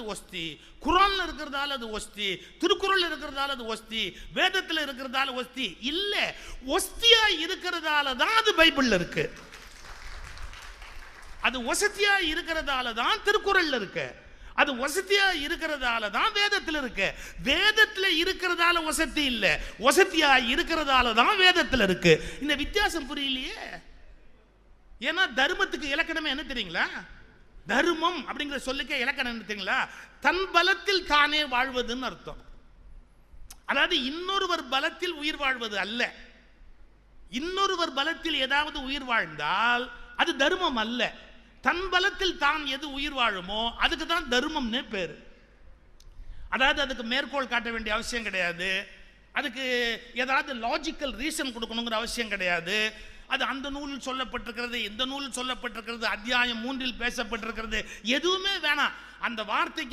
சுன்னத்து ஒஸ்தி, குர்ஆன்ல இருக்கிறதால அது ஒஸ்தி, திருக்குறள் இருக்கிறதால அது ஒஸ்தி, வேதத்தில் இருக்கிறதால ஒஸ்தி இல்ல. ஒஸ்தியா இருக்கிறதால தான் அது பைபிள்ல இருக்கு. அது வசதியா இருக்கிறதால தான் திருக்குறள்ல இருக்கு. அது வசதியா இருக்கிறதால தான் வேதத்தில் இருக்கு. வேதத்தில் இருக்கிறதால வசதி இல்ல, வசதியா இருக்கிறதால தான் வேதத்தில் இருக்கு. இந்த வித்தியாசம் புரியலையே. ஏன்னா தர்மத்துக்கு இலக்கணமே என்ன தெரியுங்களா? தர்மம் அப்படிங்கிற சொல்லுக்கே இலக்கணம் என்ன தெரியுங்களா? தன் பலத்தில் தானே வாழ்வதுன்னு அர்த்தம். அதாவது இன்னொருவர் பலத்தில் உயிர் வாழ்வது அல்ல. இன்னொருவர் பலத்தில் ஏதாவது உயிர் வாழ்ந்தால் அது தர்மம் அல்ல. தன் பலத்தில் தான் எது உயிர் வாழுமோ அதுக்கு தான் தர்மம்னே பேரு. அதாவது அதுக்கு மேற்கோள் காட்ட வேண்டிய அவசியம் கிடையாது, அதுக்கு ஏதாவது லாஜிக்கல் ரீசன் கொடுக்கணுங்கிற அவசியம் கிடையாது. அது அந்த நூலில் சொல்லப்பட்டிருக்கிறது, இந்த நூலில் சொல்லப்பட்டிருக்கிறது, அத்தியாயம் 3 பேசப்பட்டிருக்கிறது, எதுவுமே வேணாம். அந்த வார்த்தைக்கு